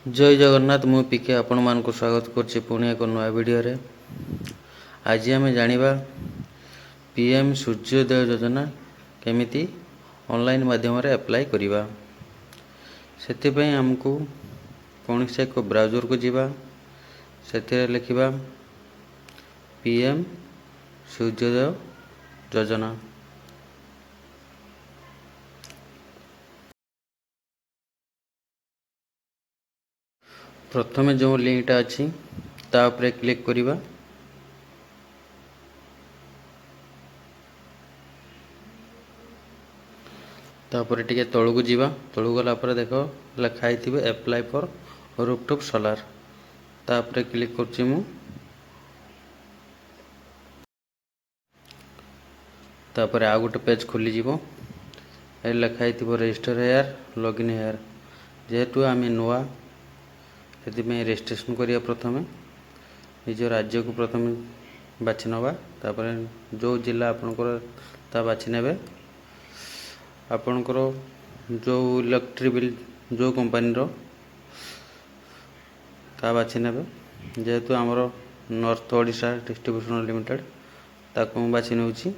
जय जगन्नाथ मु पिके आपण मानक स्वागत करछि पुणी एक नया वीडियो रे। आज आम जानिबा पीएम सूर्योदय योजना केमिति ऑनलाइन माध्यम रे अप्लाई करिबा। सेति पई हमकु कौन से एक ब्राउजर को जीवा सेते लिखिबा पीएम सूर्योदय योजना। प्रथमे जो लिंकटा अच्छी ता उपरे क्लिक करिबा। तापर टिके तळुक जीवा। तळुक गला पर देखो लिखाई थिबे अप्लाई फॉर रूफटॉप सोलार। ता उपरे क्लिक करछि मु। तापर आ गोटे पेज खुली जीवो। ए लिखाई थिबो रजिस्टर हेयर लॉगिन हेयर। जेहेतु आमे नुआ सेति में रजिस्ट्रेशन करिया प्रथमे निज राज्य को प्रथमे बाछि नवा। तापर जो जिला आपनकर ता बाछि नेबे। आपनकर जो इलेक्ट्रिक बिल जो कंपनी रो ता बाछि नेबे। जेहेतु हमरो नॉर्थ ओडिशा डिस्ट्रीब्यूशन लिमिटेड ताको बाछि नउछि।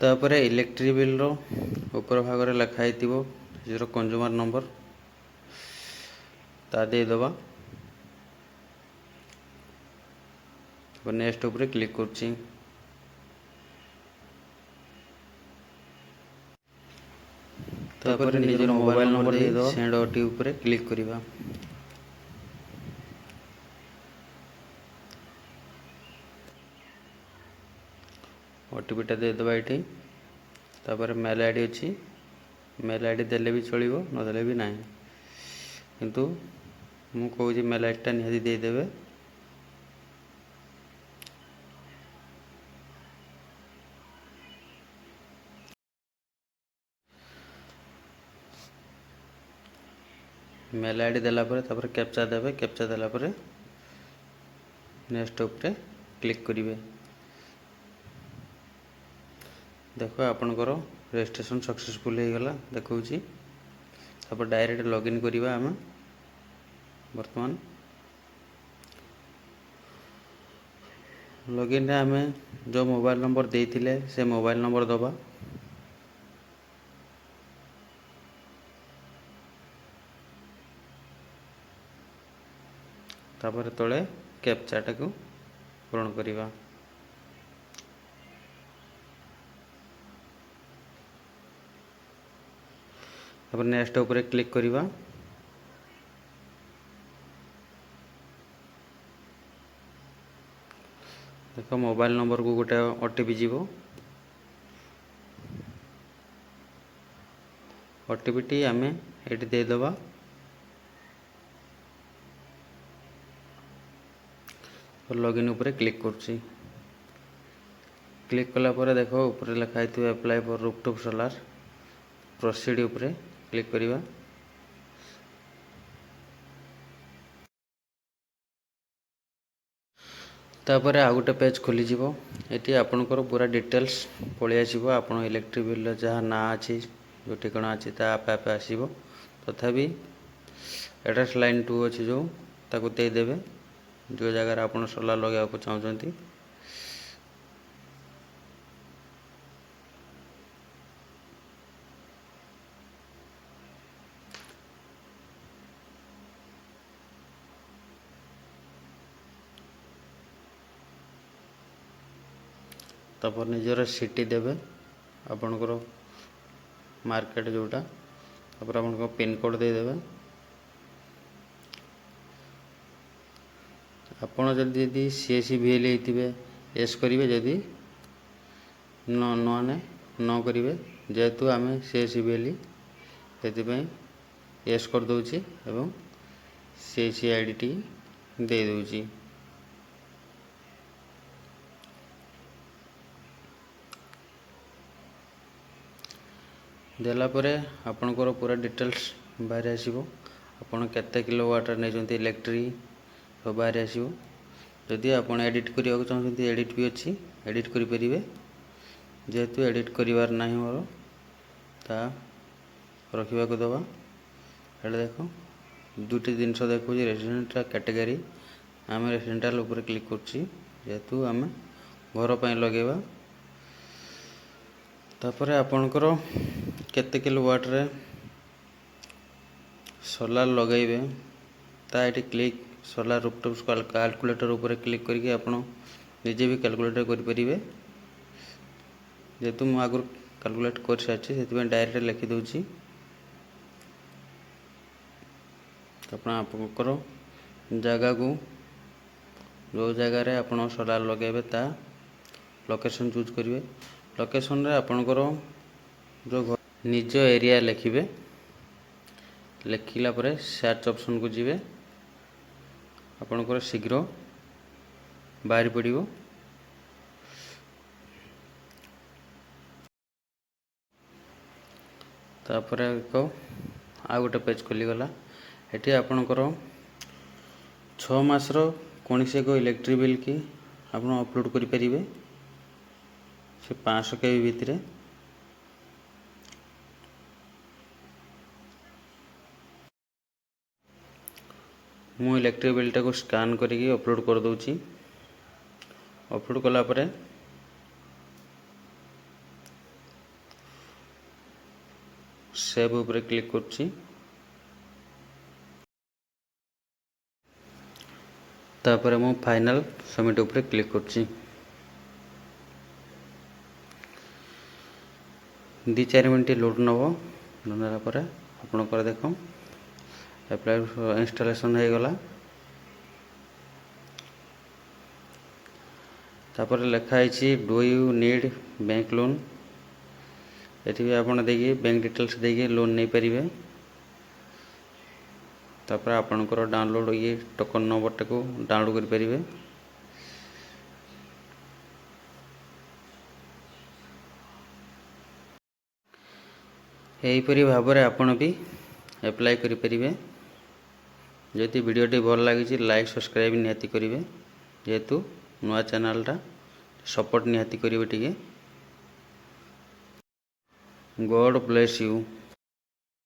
तापर इलेक्ट्रिक बिल रो ऊपर भाग रे लिखाई थिबो जेरो कंज्यूमर नंबर ता दे दबा। नेक्स्ट ऊपर क्लिक करछि। तापर निजर मोबाइल नंबर दे दो। सेंड ओटी ऊपर क्लिक करिबा। ओटीपीटा दे दबा एठी। तापर मेल आईडी अछि। मेल आईडी देले भी चलिबो न देले भी नाही। किंतु मु कहू जे मेल आईडी टा निहाती दे देबे। मेल आईडी देला पर तापर कैप्चा देबे। कैप्चा देला पर नेक्स्ट ऊपर क्लिक करिवे। देखो आपनकर रजिस्ट्रेशन सक्सेसफुल हो गला देखौछि। तापर डायरेक्ट लॉगिन करिवा। हम वर्तमान लॉगिन रे हमें जो मोबाइल नंबर देइथिले से मोबाइल नंबर दबा। तापर तळे कैप्चा टाको पूर्ण करिवा। तापर नेक्स्ट ऊपर क्लिक करिवा। देखो मोबाइल नंबर को गोटे ओटीपी जीवो। ओटीपी टी आमे एटी दे दबा। और लॉगिन ऊपर क्लिक करछि। क्लिक कला पर देखो ऊपर लिखाई थिबे apply for rooftop solar. Proceed ऊपर क्लिक करिवा। तापर आ गोटे पेज खोली जीवो। एटी आपनकर पूरा डिटेल्स पळि आसीबो। आपन इलेक्ट्रिक बिल जहा ना अछि जो ठिकाना अछि ता आपे आपे आसीबो। तथापि एड्रेस लाइन 2 अछि जो ताको दे देबे जो जगह आपन सोलार लगाया को चाहउछंती। तापर निजर सिटी देबे आपनकर मार्केट जोटा। तापर आपनकर पिन कोड दे देबे। आपण जदि सीएससी वीएल हेतिबे एस करिवे। जदि न करिवे जेहेतु आमे सीएससी वीएल हेति पई एस कर दोछि एवं सीएससी आईडी टी दे दोछि। देला परे आपनकर पूरा डिटेल्स बाहर आसीबो। आपण केते किलोवाट नै जंती इलेक्ट्रिक सब बाहर आसीबो। जदि आपण एडिट करिया को चाहउछंती एडिट भी अछि एडिट करि परिबे। जेहेतु एडिट करिवार नाही मोर ता रखिबा को दबा। ଏଇଟା ଦେଖ ଦୁଇଟି ଜିନିଷ ଦେଖୁଛି ରେସିଡେଣ୍ଟାଲ କ୍ୟାଟେଗୋରୀ। ଆମେ ରେସିଡେଣ୍ଟାଲ ଉପରେ କ୍ଲିକ୍ କରୁଛି ଯେହେତୁ ଆମେ ଘର ପାଇଁ ଲଗାଇବା। ତାପରେ ଆପଣଙ୍କର କେତେ କିଲୋୱାଟ୍ରେ सोलार लगाइबे ता ये क्लिक सोलार रूफटॉप कैलकुलेटर ऊपर क्लिक करके आपण निजे भी कैलकुलेटर करेंगे। जेहेतु मुझे आगुरी कैलकुलेट कर सारी से डायरेक्ट लिखिदे आपणकर जगह को जो जगार आप सोलार लगे ता लोकेशन चूज करेंगे। लोकेशन रे आपणकर जो निज एरिया लिखिबे लिखिला परे सर्च ऑप्शन को जीवे आपणकर शीघ्र बाहरी पड़ो। तापर एक आ गोटे पेज खोलीगला। ये आपणकर 6 मासर कौन से एक इलेक्ट्रिक बिल की आप अपलोड करेंगे से 500 KB भितर। मु इलेक्ट्रिक बिल टाको स्कान करके अपलोड कर दूची। अपलोड कला परे सेव ऊपर क्लिक करची। तापर मु फाइनल सबमिट ऊपर क्लिक करची। 2-4 मिनट लोड नब नला पर आपणकर देख एप्लाई इंस्टॉलेशन हो गला। तापर लिखाई do you need bank loan. ये भी आपड़ देखिए बैंक डिटेल्स देखिए लोन नहीं पारे। तापर आपणकर डाउनलोड ये टोकन नंबर टाको डाउनलोड कर पारे। यहीपरि भाव में आपण भी एप्लाई करेंगे। जदि वीडियोटी भल लगी लाइक सब्सक्राइब निहाती करेंगे जेहेतु नुआ चैनलटा सपोर्ट निहाती करेंगे। टिके गॉड ब्लेस यू।